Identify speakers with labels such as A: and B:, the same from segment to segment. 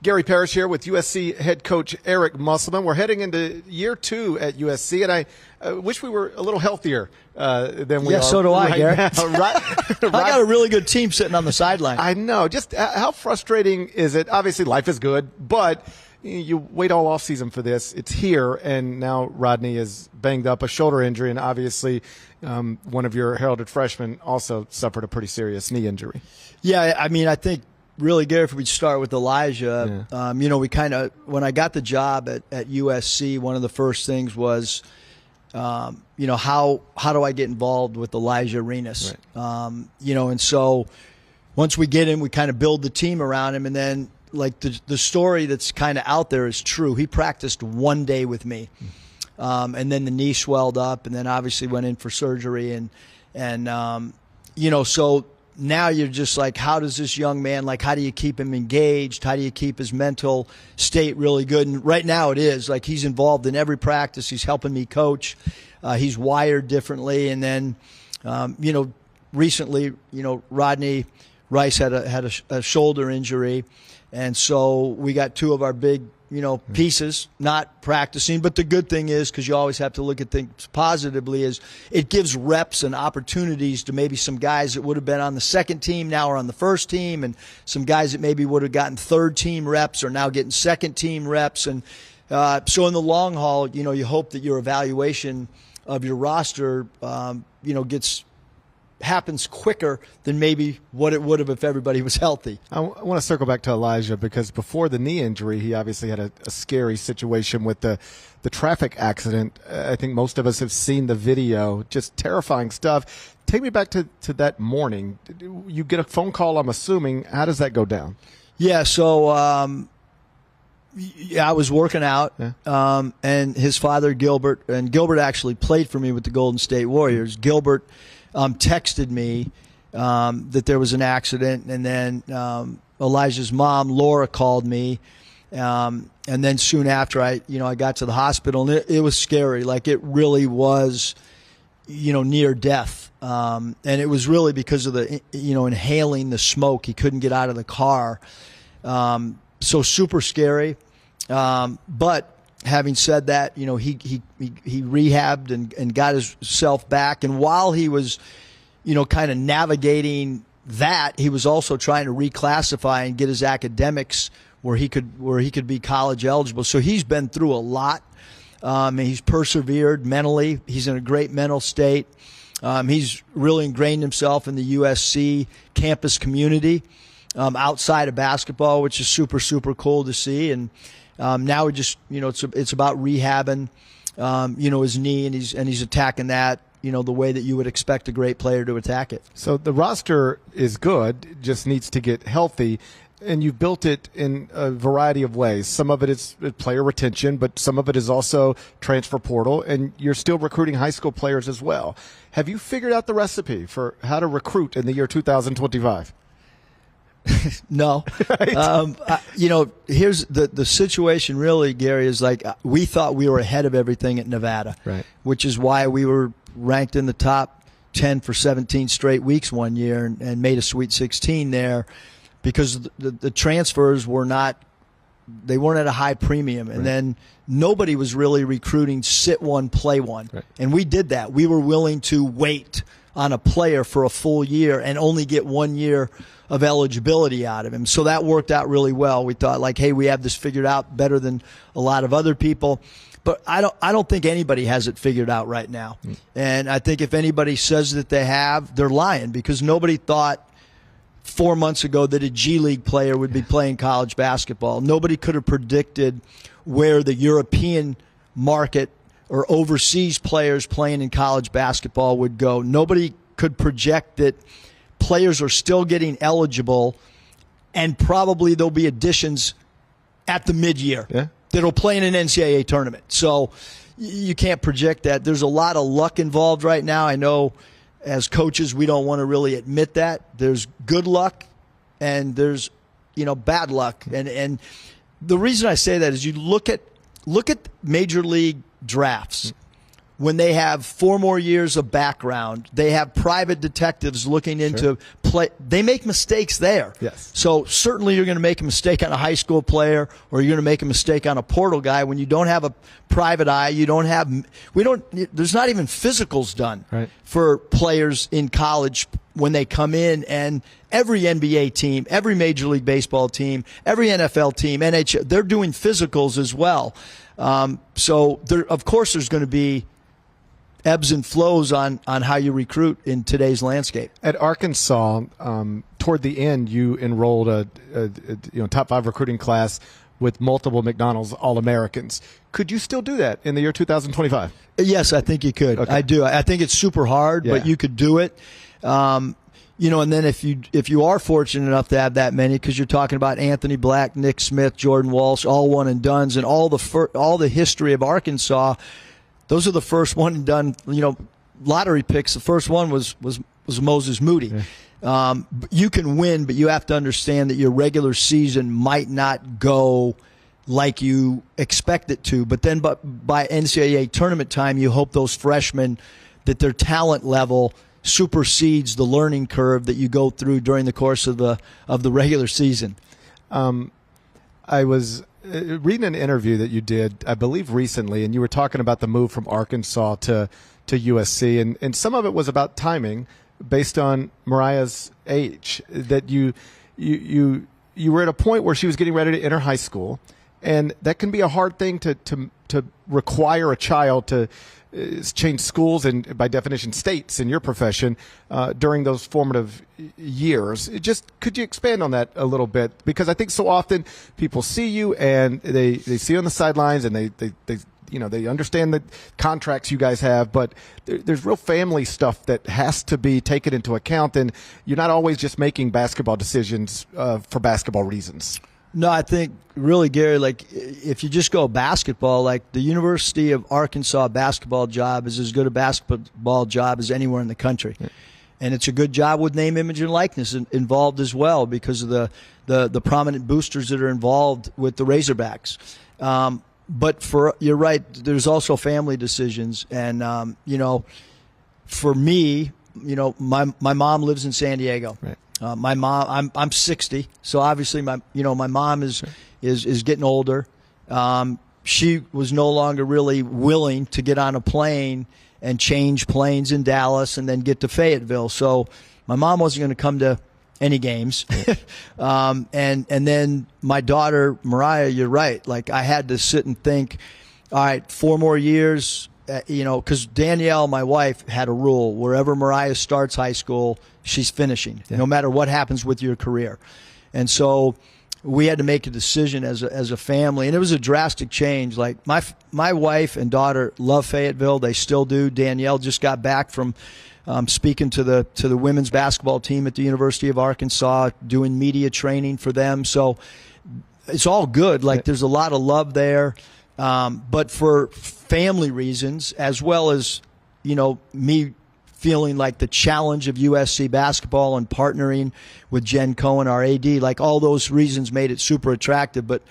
A: Gary Parrish here with USC head coach Eric Musselman. We're heading into year 2 at USC, and I wish we were a little healthier than we are.
B: Yeah, so do I,
A: right
B: Gary.
A: now.
B: I got a really good team sitting on the sideline.
A: I know. Just how frustrating is it? Obviously, life is good, but you wait all off season for this. It's here, and now Rodney is banged up, a shoulder injury, and obviously one of your heralded freshmen also suffered a pretty serious knee injury.
B: Yeah, I mean, I think really, Gary, if we start with Elijah, we kind of, when I got the job at USC, one of the first things was, how do I get involved with Alijah Arenas?
A: Right.
B: And so once we get him, we kind of build the team around him, and then like the story that's kind of out there is true. He practiced one day with me, and then the knee swelled up, and then obviously went in for surgery, and so now you're just like, how does this young man, like, how do you keep him engaged? How do you keep his mental state really good? And right now it is. Like, he's involved in every practice. He's helping me coach. He's wired differently. And then, recently, Rodney Rice had a shoulder injury. And so we got 2 of our big, pieces not practicing. But the good thing is, because you always have to look at things positively, is it gives reps and opportunities to maybe some guys that would have been on the second team now are on the first team, and some guys that maybe would have gotten third team reps are now getting second team reps. And so in the long haul, you hope that your evaluation of your roster, happens quicker than maybe what it would have if everybody was healthy.
A: I want to circle back to Elijah, because before the knee injury, he obviously had a scary situation with the traffic accident. I think most of us have seen the video, just terrifying stuff. Take me back to that morning. You get a phone call, I'm assuming. How does that go down?
B: Yeah, so I was working out, and his father, Gilbert, and Gilbert actually played for me with the Golden State Warriors. Gilbert texted me that there was an accident, and then Elijah's mom, Laura, called me, and then soon after I got to the hospital, and it was scary. Like, it really was, near death, and it was really because of the inhaling the smoke. He couldn't get out of the car, so super scary. But having said that, he rehabbed and got himself back. And while he was, kind of navigating that, he was also trying to reclassify and get his academics where he could be college eligible. So he's been through a lot. And he's persevered mentally. He's in a great mental state. He's really ingrained himself in the USC campus community outside of basketball, which is super, super cool to see. And now we just, it's about rehabbing, his knee, and he's attacking that, the way that you would expect a great player to attack it.
A: So the roster is good, just needs to get healthy, and you've built it in a variety of ways. Some of it is player retention, but some of it is also transfer portal, and you're still recruiting high school players as well. Have you figured out the recipe for how to recruit in the year 2025?
B: No. Right. Here's the situation really, Gary, is like we thought we were ahead of everything at Nevada,
A: right,
B: which is why we were ranked in the top 10 for 17 straight weeks one year and made a Sweet 16 there, because the transfers weren't at a high premium. And then nobody was really recruiting sit one, play one. Right. And we did that. We were willing to wait on a player for a full year and only get 1 year of eligibility out of him. So that worked out really well. We thought, like, hey, we have this figured out better than a lot of other people. But I don't think anybody has it figured out right now. And I think if anybody says that they have, they're lying, because nobody thought 4 months ago that a G League player would be playing college basketball. Nobody could have predicted where the European market or overseas players playing in college basketball would go. Nobody could project that players are still getting eligible, and probably there'll be additions at the mid-year that'll play in an NCAA tournament. So you can't project that. There's a lot of luck involved right now. I know as coaches we don't want to really admit that. There's good luck and there's bad luck. And the reason I say that is you look at major league drafts. when they have 4 more years of background, they have private detectives looking into play. They make mistakes there.
A: Yes.
B: So certainly you're going to make a mistake on a high school player, or you're going to make a mistake on a portal guy when you don't have a private eye. There's not even physicals done for players in college when they come in, and every NBA team, every Major League Baseball team, every NFL team, NHL, they're doing physicals as well. So there, of course, there's going to be ebbs and flows on how you recruit in today's landscape.
A: At Arkansas, toward the end, you enrolled a top 5 recruiting class with multiple McDonald's All-Americans. Could you still do that in the year 2025?
B: Yes, I think you could.
A: Okay.
B: I do. I think it's super hard, but you could do it. And then if you are fortunate enough to have that many, because you're talking about Anthony Black, Nick Smith, Jordan Walsh, all one and dones, and all the history of Arkansas. Those are the first one and done, lottery picks. The first one was Moses Moody. Yeah. You can win, but you have to understand that your regular season might not go like you expect it to. But then by NCAA tournament time, you hope those freshmen, that their talent level supersedes the learning curve that you go through during the course of the regular season.
A: I was reading an interview that you did, I believe recently, and you were talking about the move from Arkansas to USC, and some of it was about timing based on Mariah's age, that you were at a point where she was getting ready to enter high school, and that can be a hard thing to require a child to change schools and, by definition, states in your profession during those formative years. Could you expand on that a little bit? Because I think so often people see you and they see you on the sidelines, and they understand the contracts you guys have, but there's real family stuff that has to be taken into account, and you're not always just making basketball decisions for basketball reasons.
B: No, I think really, Gary, if you just go basketball, the University of Arkansas basketball job is as good a basketball job as anywhere in the country. Yeah. And it's a good job with name, image, and likeness involved as well, because of the prominent boosters that are involved with the Razorbacks. But you're right, there's also family decisions. And, for me, my mom lives in San Diego. Right. My mom, I'm 60, so obviously my mom is getting older. She was no longer really willing to get on a plane and change planes in Dallas and then get to Fayetteville. So my mom wasn't going to come to any games. And then my daughter Mariah, you're right. I had to sit and think, all right, 4 more years. Because Danielle, my wife, had a rule: wherever Mariah starts high school, she's finishing, no matter what happens with your career. And so we had to make a decision as a family, and it was a drastic change. My wife and daughter love Fayetteville; they still do. Danielle just got back from speaking to the women's basketball team at the University of Arkansas, doing media training for them. So it's all good. There's a lot of love there. But for family reasons, as well as, me feeling like the challenge of USC basketball and partnering with Jen Cohen, our AD, all those reasons made it super attractive. But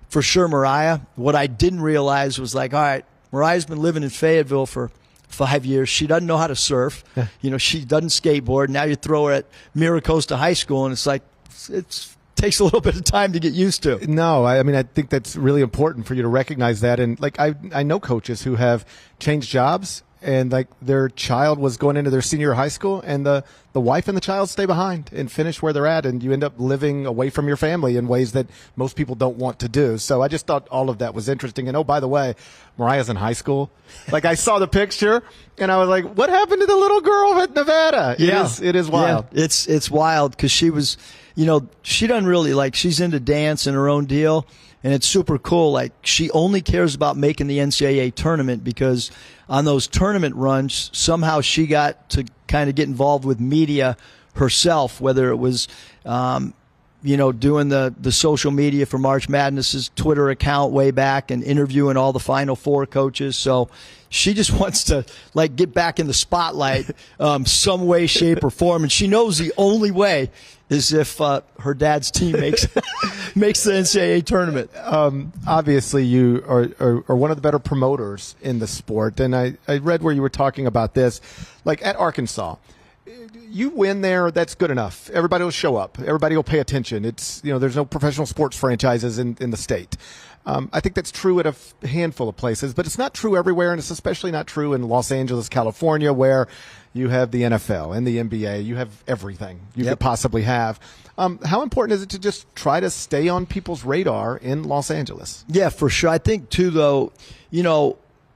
B: for sure, Mariah, what I didn't realize was all right, Mariah's been living in Fayetteville for 5 years. She doesn't know how to surf. Yeah. She doesn't skateboard. Now you throw her at Miracosta High School, and it's takes a little bit of time to get used to.
A: No, I think that's really important for you to recognize that. And I know coaches who have changed jobs, and their child was going into their senior high school, and the wife and the child stay behind and finish where they're at, and you end up living away from your family in ways that most people don't want to do. So I just thought all of that was interesting. And oh, by the way, Mariah's in high school. I saw the picture, and I was like, what happened to the little girl at Nevada?
B: Yeah.
A: It is wild.
B: Yeah, it's wild, because she was, she doesn't really, she's into dance and her own deal, and it's super cool. She only cares about making the NCAA tournament, because on those tournament runs, somehow she got to kind of get involved with media herself, whether it was, doing the social media for March Madness's Twitter account way back and interviewing all the Final Four coaches. So she just wants to get back in the spotlight some way, shape, or form. And she knows the only way is if her dad's team makes the NCAA tournament.
A: Obviously, you are one of the better promoters in the sport. And I read where you were talking about this, like at Arkansas. You win there, that's good enough. Everybody will show up. Everybody will pay attention. It's there's no professional sports franchises in the state. I think that's true at a handful of places, but it's not true everywhere, and it's especially not true in Los Angeles, California, where you have the NFL and the NBA. You have everything you could possibly have. How important is it to just try to stay on people's radar in Los Angeles?
B: Yeah, for sure. I think, too, though,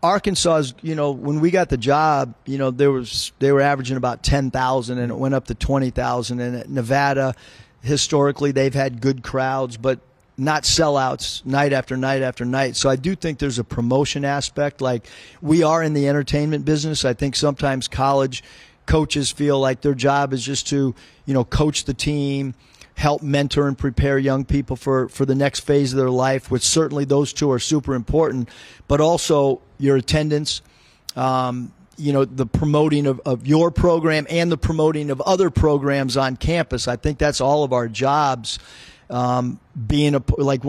B: Arkansas, when we got the job, they were averaging about 10,000, and it went up to 20,000. And at Nevada, historically, they've had good crowds, but not sellouts night after night after night. So I do think there's a promotion aspect. Like, we are in the entertainment business. I think sometimes college coaches feel like their job is just to, coach the team, help mentor and prepare young people for the next phase of their life, which certainly those two are super important, but also your attendance, the promoting of your program and the promoting of other programs on campus. I think that's all of our jobs. We're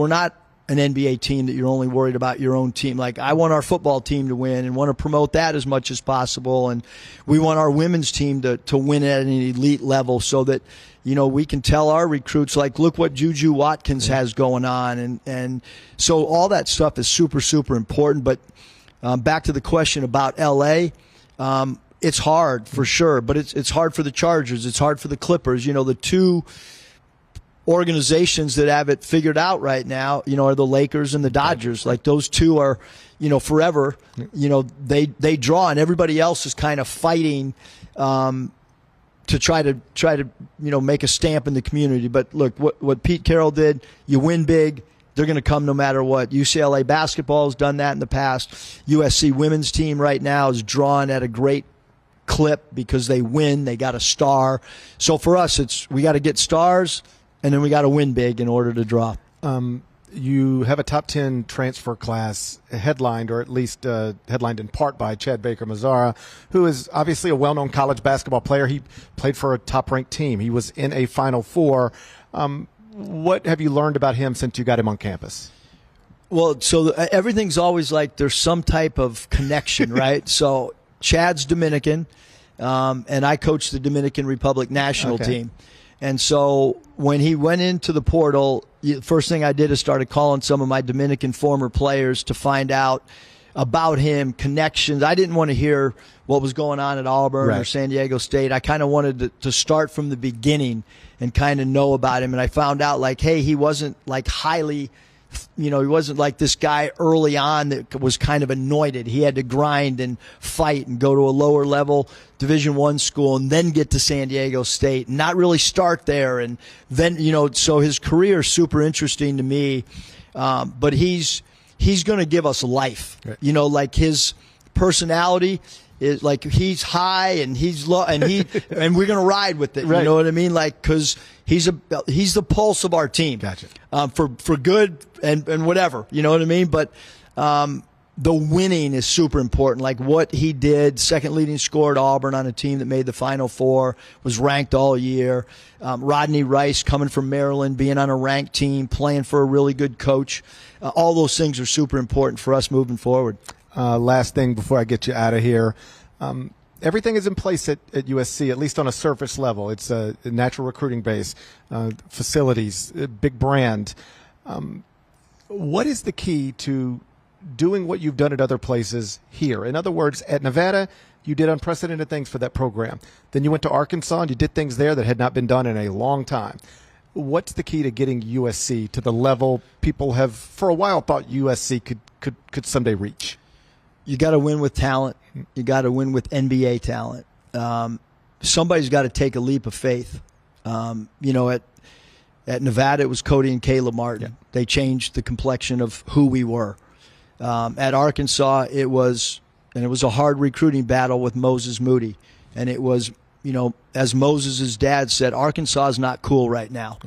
B: not an NBA team that you're only worried about your own team. Like, I want our football team to win and want to promote that as much as possible. And we want our women's team to win at an elite level so that, we can tell our recruits, look what Juju Watkins has going on. And so all that stuff is super, super important. But back to the question about L.A., it's hard for sure, but it's hard for the Chargers. It's hard for the Clippers. The two organizations that have it figured out right now, are the Lakers and the Dodgers. Like, those two are, forever, they draw, and everybody else is kind of fighting to try to make a stamp in the community. But look, what Pete Carroll did, you win big, they're going to come no matter what. UCLA basketball has done that in the past. USC women's team right now is drawn at a great clip because they win, they got a star. So for us, we got to get stars, and then we got to win big in order to draw.
A: You have a top 10 transfer class headlined, or at least headlined in part by Chad Baker-Mazara, who is obviously a well-known college basketball player. He played for a top-ranked team. He was in a Final Four. What have you learned about him since you got him on campus?
B: Well, so everything's always like there's some type of connection, right? So Chad's Dominican, and I coached the Dominican Republic national team. And so when he went into the portal, the first thing I did is started calling some of my Dominican former players to find out about him, connections. I didn't want to hear what was going on at Auburn or San Diego State. I kind of wanted to start from the beginning and kind of know about him. And I found out, hey, he wasn't highly, he wasn't like this guy early on that was kind of anointed. He had to grind and fight and go to a lower level Division I school and then get to San Diego State and not really start there. And then, so his career is super interesting to me. But he's going to give us life. Right. His personality is he's high and he's low and and we're going to ride with it. Right. You know what I mean? Cause he's the pulse of our team.
A: Gotcha.
B: For good and whatever, you know what I mean? But, the winning is super important. What he did, second leading scorer at Auburn on a team that made the Final Four, was ranked all year. Rodney Rice coming from Maryland, being on a ranked team, playing for a really good coach. All those things are super important for us moving forward.
A: Last thing before I get you out of here. Everything is in place at USC, at least on a surface level. It's a natural recruiting base, facilities, big brand. What is the key to doing what you've done at other places here? In other words, at Nevada, you did unprecedented things for that program. Then you went to Arkansas and you did things there that had not been done in a long time. What's the key to getting USC to the level people have for a while thought USC could someday reach?
B: You got to win with talent. You got to win with NBA talent. Somebody's got to take a leap of faith. At Nevada, it was Cody and Caleb Martin. Yeah. They changed the complexion of who we were. At Arkansas, it was a hard recruiting battle with Moses Moody. And it was, as Moses' dad said, Arkansas is not cool right now.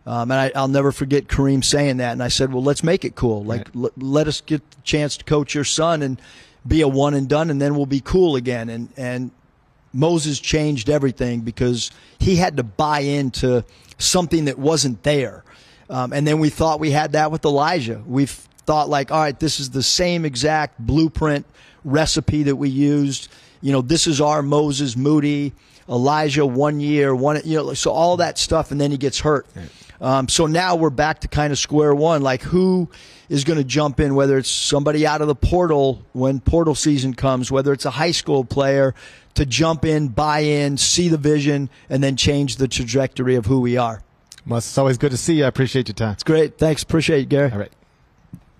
B: And I'll never forget Kareem saying that. And I said, well, let's make it cool. Like, let us get the chance to coach your son and be a one and done, and then we'll be cool again. And Moses changed everything because he had to buy into something that wasn't there. And then we thought we had that with Alijah. We thought, like, all right, this is the same exact blueprint recipe that we used. This is our Moses Moody, Alijah 1 year, so all that stuff, and then he gets hurt. So now we're back to kind of square one. Like, who is going to jump in, whether it's somebody out of the portal when portal season comes, whether it's a high school player, to jump in, buy in, see the vision, and then change the trajectory of who we are.
A: Well, it's always good to see you. I appreciate your time.
B: It's great. Thanks. Appreciate it, Gary.
A: All right.